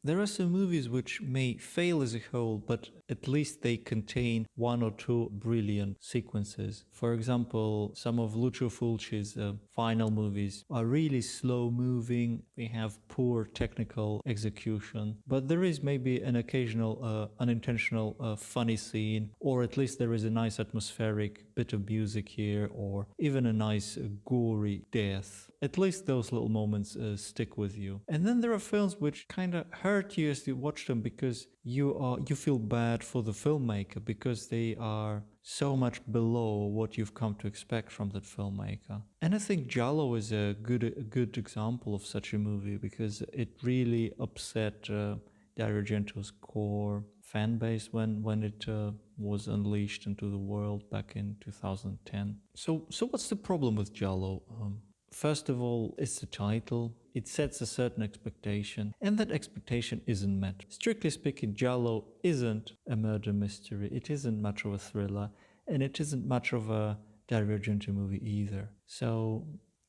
There are some movies which may fail as a whole, but at least they contain one or two brilliant sequences. For example, some of Lucio Fulci's final movies are really slow moving, they have poor technical execution, but there is maybe an occasional unintentional funny scene, or at least there is a nice atmospheric bit of music here, or even a nice gory death. At least those little moments stick with you. And then there are films which kind of hurt you as you watch them because you feel bad for the filmmaker because they are so much below what you've come to expect from that filmmaker. And I think Giallo is a good example of such a movie because it really upset Dario Argento's core fan base when it was unleashed into the world back in 2010. So what's the problem with Giallo? First of all, it's the title. It sets a certain expectation, and that expectation isn't met. Strictly speaking, Giallo isn't a murder mystery, it isn't much of a thriller, and it isn't much of a Dario Argento movie either. So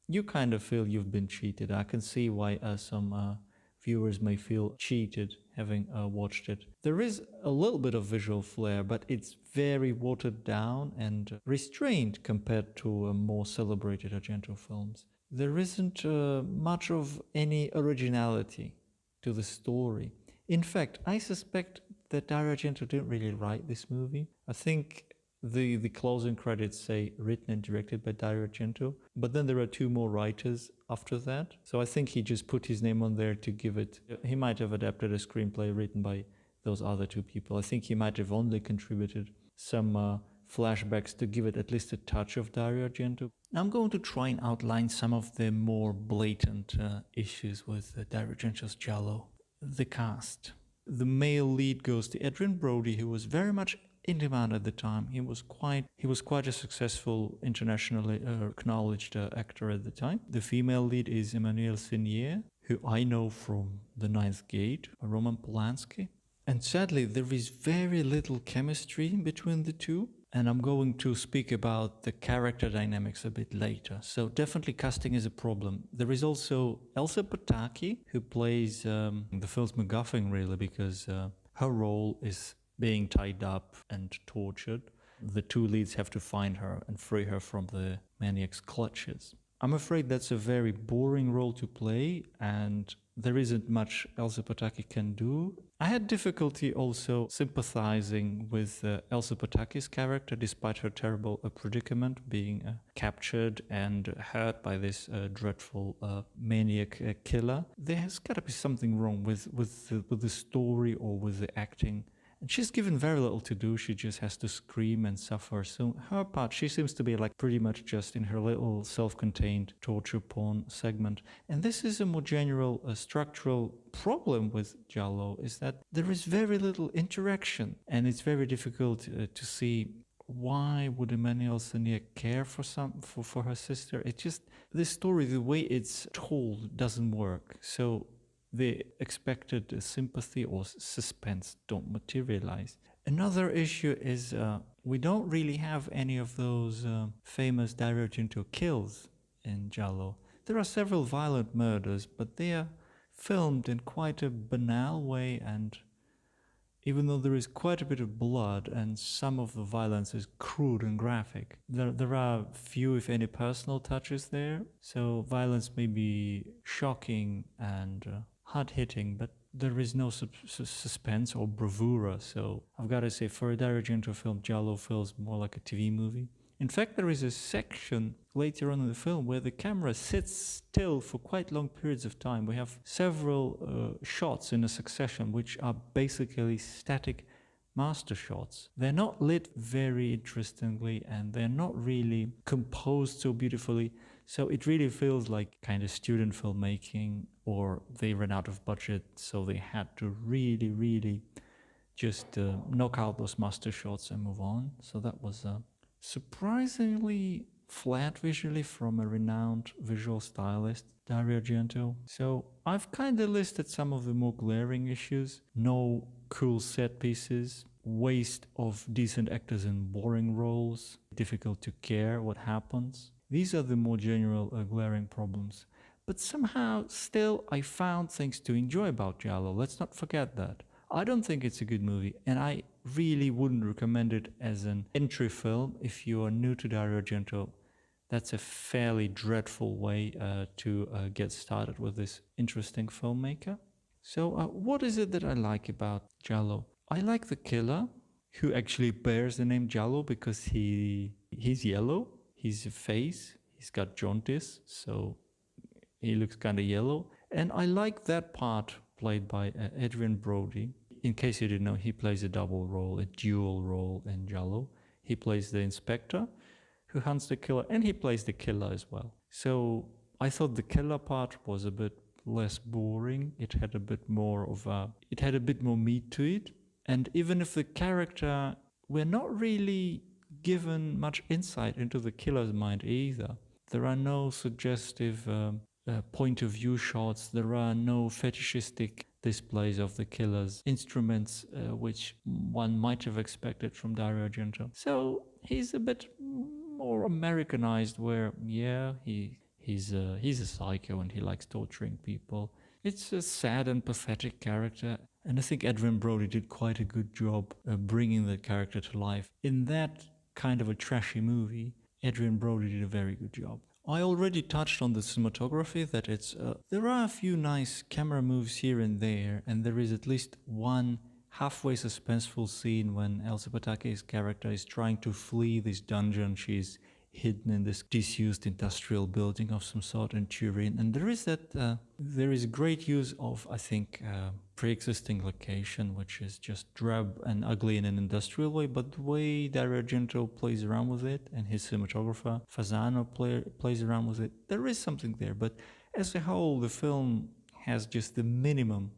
you kind of feel you've been cheated. I can see why some viewers may feel cheated having watched it. There is a little bit of visual flair, but it's very watered down and restrained compared to more celebrated Argento films. There isn't much of any originality to the story. In fact, I suspect that Dario Argento didn't really write this movie. I think the closing credits say written and directed by Dario Argento, but then there are two more writers after that. So I think he just put his name on there to give it. He might have adapted a screenplay written by those other two people. I think he might have only contributed some flashbacks to give it at least a touch of Dario Argento. I'm going to try and outline some of the more blatant issues with Dario Argento's Giallo. The cast. The male lead goes to Adrien Brody, who was very much in demand at the time. He was quite a successful, internationally acknowledged actor at the time. The female lead is Emmanuelle Seigner, who I know from The Ninth Gate, Roman Polanski. And sadly, there is very little chemistry between the two. And I'm going to speak about the character dynamics a bit later. So definitely casting is a problem. There is also Elsa Pataki, who plays the film's MacGuffin, really, because her role is being tied up and tortured. The two leads have to find her and free her from the maniac's clutches. I'm afraid that's a very boring role to play, and there isn't much Elsa Pataki can do. I had difficulty also sympathizing with Elsa Pataki's character, despite her terrible predicament, being captured and hurt by this dreadful maniac killer. There's got to be something wrong with the story or with the acting. And she's given very little to do. She just has to scream and suffer. So her part, she seems to be like pretty much just in her little self-contained torture porn segment. And this is a more general structural problem with Giallo, is that there is very little interaction. And it's very difficult to see why would Emmanuelle Seigner care for her sister. It's just, this story, the way it's told doesn't work. So the expected sympathy or suspense don't materialize. Another issue is we don't really have any of those famous Dario Argento kills in Giallo. There are several violent murders, but they are filmed in quite a banal way, and even though there is quite a bit of blood and some of the violence is crude and graphic, there are few, if any, personal touches there. So violence may be shocking and hard-hitting, but there is no suspense or bravura. So I've got to say, for a Dario Argento film, Giallo feels more like a TV movie. In fact, there is a section later on in the film where the camera sits still for quite long periods of time. We have several shots in a succession which are basically static master shots. They're not lit very interestingly, and they're not really composed so beautifully. So it really feels like kind of student filmmaking, or they ran out of budget, so they had to really just knock out those master shots and move on. So that was surprisingly flat visually from a renowned visual stylist, Dario Argento. So I've kind of listed some of the more glaring issues. No cool set pieces, waste of decent actors in boring roles, difficult to care what happens. These are the more general glaring problems. But somehow, still, I found things to enjoy about Giallo. Let's not forget that. I don't think it's a good movie, and I really wouldn't recommend it as an entry film if you are new to Dario Argento. That's a fairly dreadful way to get started with this interesting filmmaker. So, what is it that I like about Giallo? I like the killer, who actually bears the name Giallo because he's yellow. His face, he's got jaundice, so he looks kind of yellow. And I like that part played by Adrian Brody. In case you didn't know, he plays a double role, a dual role in Giallo. He plays the inspector who hunts the killer, and he plays the killer as well. So I thought the killer part was a bit less boring. It had a bit more meat to it. And even if the character, we're not really given much insight into the killer's mind either. There are no suggestive point of view shots. There are no fetishistic displays of the killer's instruments, which one might have expected from Dario Argento. So he's a bit more Americanized, where he's a psycho and he likes torturing people. It's a sad and pathetic character, and I think Adrian Brody did quite a good job bringing the character to life. In that kind of a trashy movie, Adrian Brody did a very good job. I already touched on the cinematography, that there are a few nice camera moves here and there, and there is at least one halfway suspenseful scene when Elsa Pataki's character is trying to flee this dungeon. She's hidden in this disused industrial building of some sort in Turin, and there is great use of, I think, pre-existing location, which is just drab and ugly in an industrial way, but the way Dario Argento plays around with it, and his cinematographer Fasano plays around with it, there is something there. But as a whole, the film has just the minimum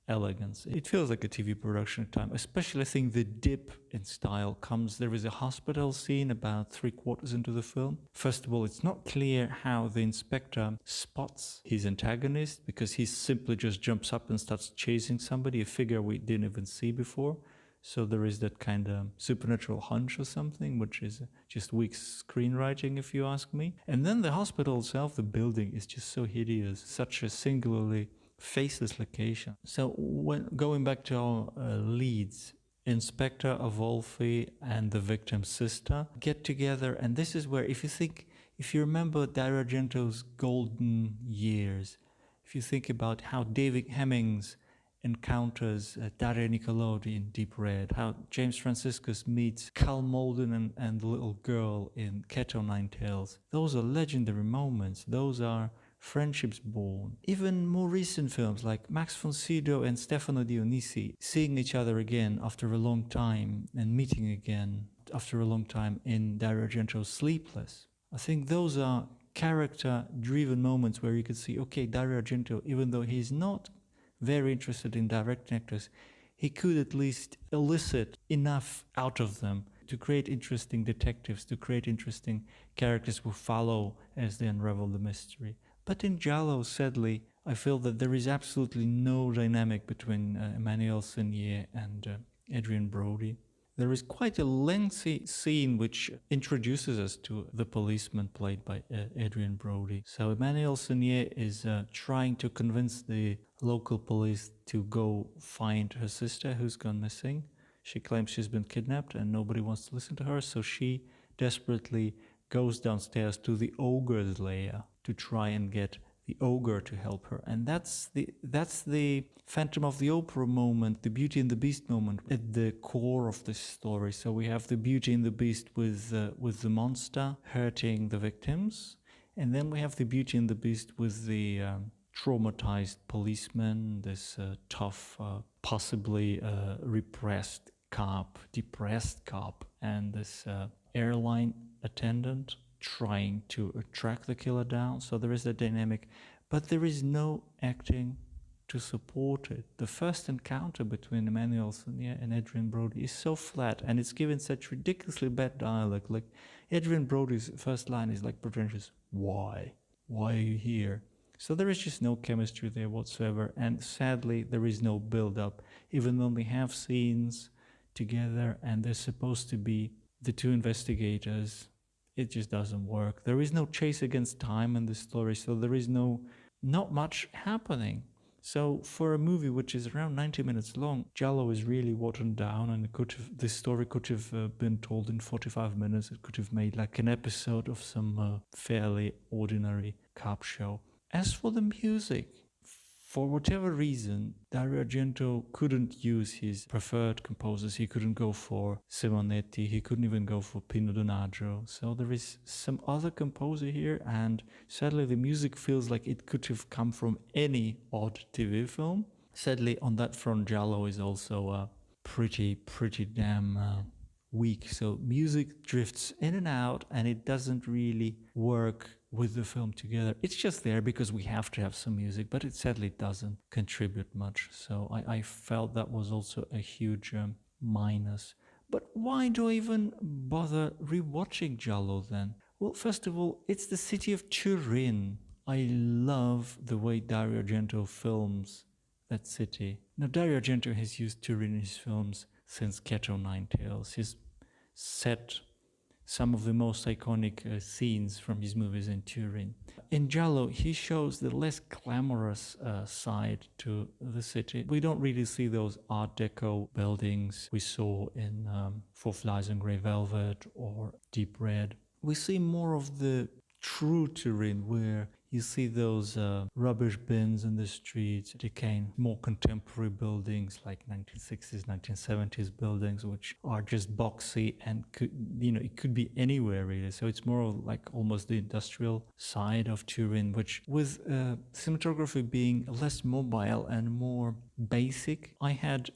elegance. It feels like a TV production at time, especially I think the dip in style comes. There is a hospital scene about 3/4 into the film. First of all, it's not clear how the inspector spots his antagonist, because he simply just jumps up and starts chasing somebody, a figure we didn't even see before. So there is that kind of supernatural hunch or something, which is just weak screenwriting, if you ask me. And then the hospital itself, the building, is just so hideous, such a singularly faceless location. So when going back to our leads, Inspector Avolfi and the victim's sister get together, and this is where, if you remember Dario Argento's golden years, if you think about how David Hemmings encounters Daria Nicolodi in Deep Red, how James Franciscus meets Cal Malden and the little girl in Keto Nine Tails, those are legendary moments. Those are friendships born. Even more recent films like Max von Sydow and Stefano Dionisi seeing each other again after a long time and meeting again after a long time in Dario Argento's Sleepless. I think those are character-driven moments where you could see, okay, Dario Argento, even though he's not very interested in directing actors, he could at least elicit enough out of them to create interesting detectives, to create interesting characters who follow as they unravel the mystery. But in Giallo, sadly, I feel that there is absolutely no dynamic between Emmanuelle Seigner and Adrian Brody. There is quite a lengthy scene which introduces us to the policeman played by Adrian Brody. So Emmanuelle Seigner is trying to convince the local police to go find her sister who's gone missing. She claims she's been kidnapped and nobody wants to listen to her, so she desperately goes downstairs to the ogre's lair to try and get the ogre to help her. And that's the Phantom of the Opera moment, the Beauty and the Beast moment at the core of this story. So we have the Beauty and the Beast with the monster hurting the victims, and then we have the Beauty and the Beast with the traumatized policeman, this tough, possibly repressed cop, depressed cop, and this airline attendant trying to track the killer down. So there is that dynamic, but there is no acting to support it. The first encounter between Emmanuelle Seigner and Adrian Brody is so flat, and it's given such ridiculously bad dialogue. Like Adrian Brody's first line is like pretentious, "Why? Why are you here?" So there is just no chemistry there whatsoever, and sadly there is no build-up. Even though they have scenes together and they're supposed to be the two investigators, it just doesn't work. There is no chase against time in the story, so there is no not much happening. So for a movie which is around 90 minutes long, Giallo is really watered down, and this story could have been told in 45 minutes. It could have made like an episode of some fairly ordinary cop show. As for the music, for whatever reason, Dario Argento couldn't use his preferred composers. He couldn't go for Simonetti. He couldn't even go for Pino Donaggio. So there is some other composer here, and sadly the music feels like it could have come from any odd TV film. Sadly, on that front, Giallo is also pretty damn weak. So music drifts in and out, and it doesn't really work with the film together. It's just there because we have to have some music, but it sadly doesn't contribute much. So I felt that was also a huge minus. But why do I even bother rewatching Giallo then? Well, first of all, it's the city of Turin. I love the way Dario Argento films that city. Now, Dario Argento has used Turin in his films since Cat o' Nine Tails. He's set some of the most iconic scenes from his movies in Turin. In Giallo, he shows the less glamorous side to the city. We don't really see those Art Deco buildings we saw in Four Flies on Grey Velvet or Deep Red. We see more of the true Turin, where you see those rubbish bins in the streets, decaying, more contemporary buildings like 1960s, 1970s buildings, which are just boxy and it could be anywhere really. So it's more like almost the industrial side of Turin, which with cinematography being less mobile and more basic,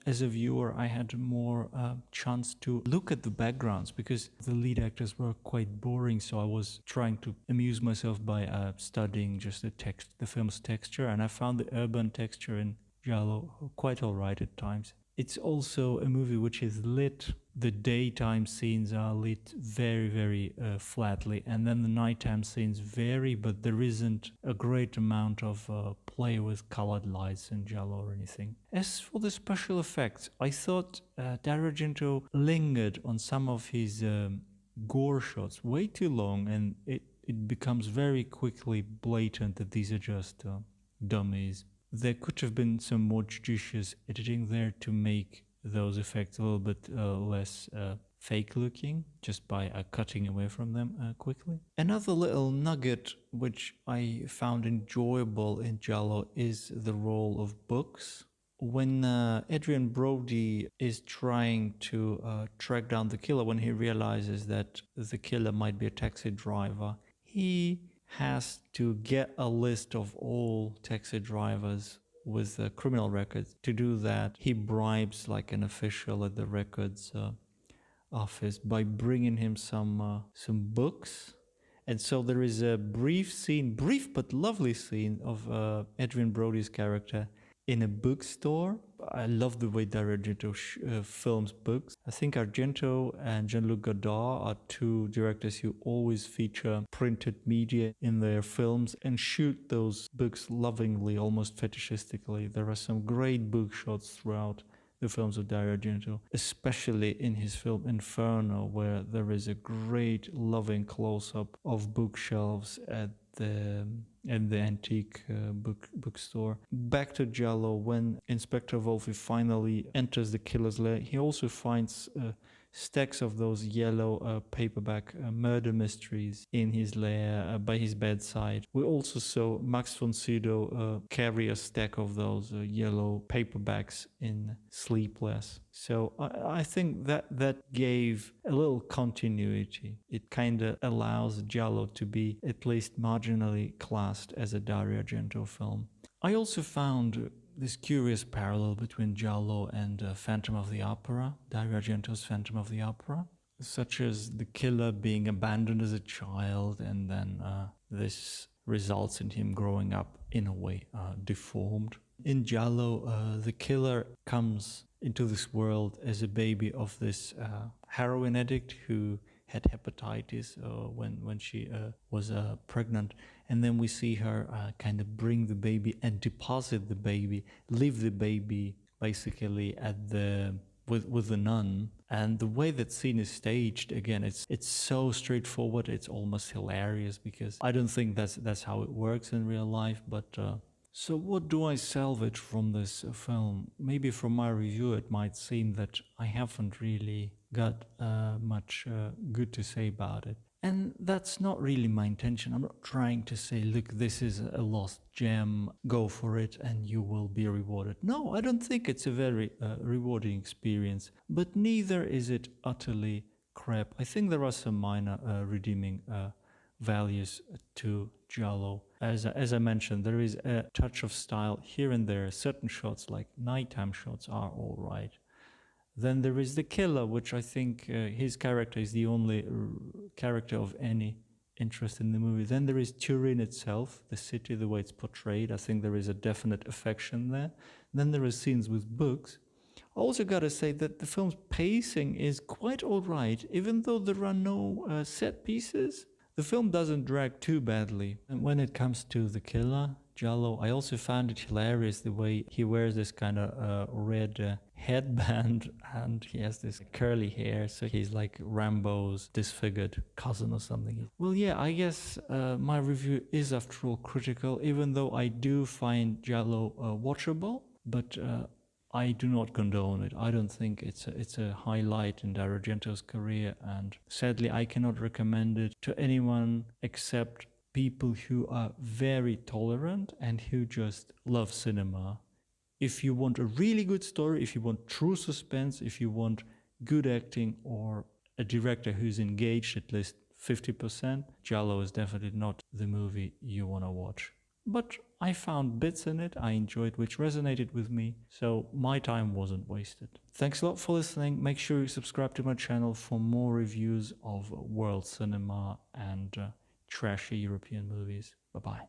as a viewer, I had more chance to look at the backgrounds because the lead actors were quite boring. So I was trying to amuse myself by studying just the film's texture, and I found the urban texture in Giallo quite alright at times. It's also a movie which is lit. The daytime scenes are lit very, very flatly, and then the nighttime scenes vary, but there isn't a great amount of play with colored lights in Giallo or anything. As for the special effects, I thought Dario Argento lingered on some of his gore shots way too long, and it becomes very quickly blatant that these are just dummies. There could have been some more judicious editing there to make those effects a little bit less fake looking, just by cutting away from them quickly. Another little nugget which I found enjoyable in Giallo is the role of books. When Adrian Brody is trying to track down the killer, when he realizes that the killer might be a taxi driver, he has to get a list of all taxi drivers with criminal records. To do that, he bribes like an official at the records office by bringing him some books. And so there is a brief but lovely scene of Adrian Brody's character in a bookstore. I love the way Dario Argento films books. I think Argento and Jean-Luc Godard are two directors who always feature printed media in their films and shoot those books lovingly, almost fetishistically. There are some great book shots throughout the films of Dario Argento, especially in his film Inferno, where there is a great loving close-up of bookshelves at the antique bookstore. Back to Giallo, when Inspector Wolfi finally enters the killer's lair, he also finds stacks of those yellow paperback murder mysteries in his lair by his bedside. We also saw Max von Sydow carry a stack of those yellow paperbacks in Sleepless. So I think that gave a little continuity. It kind of allows Giallo to be at least marginally classed as a Dario Argento film. I also found this curious parallel between Giallo and Phantom of the Opera, Dario Argento's Phantom of the Opera, such as the killer being abandoned as a child, and then this results in him growing up in a way deformed. In Giallo, the killer comes into this world as a baby of this heroin addict who had hepatitis when she was pregnant. And then we see her kind of bring the baby and deposit the baby, leave the baby basically at the with the nun, and the way that scene is staged, again, it's so straightforward. It's almost hilarious, because I don't think that's how it works in real life. But so what do I salvage from this film? Maybe from my review it might seem that I haven't really got much good to say about it. And that's not really my intention. I'm not trying to say, look, this is a lost gem, go for it and you will be rewarded. No, I don't think it's a very rewarding experience, but neither is it utterly crap. I think there are some minor redeeming values to Giallo. As I mentioned, there is a touch of style here and there. Certain shots, like nighttime shots, are all right. Then there is the killer, which I think his character is the only character of any interest in the movie. Then there is Turin itself, the city, the way it's portrayed. I think there is a definite affection there. Then there are scenes with books. I also gotta say that the film's pacing is quite alright, even though there are no set pieces. The film doesn't drag too badly. And when it comes to the killer, Giallo, I also found it hilarious the way he wears this kind of red headband, and he has this curly hair, so he's like Rambo's disfigured cousin or something. Well, yeah, I guess my review is after all critical, even though I do find Giallo watchable, but I do not condone it. I don't think it's a highlight in Dario Argento's career, and sadly I cannot recommend it to anyone except people who are very tolerant and who just love cinema. If you want a really good story, if you want true suspense, if you want good acting or a director who's engaged at least 50%, Giallo is definitely not the movie you want to watch. But I found bits in it I enjoyed which resonated with me, so my time wasn't wasted. Thanks a lot for listening. Make sure you subscribe to my channel for more reviews of world cinema and trashy European movies. Bye-bye.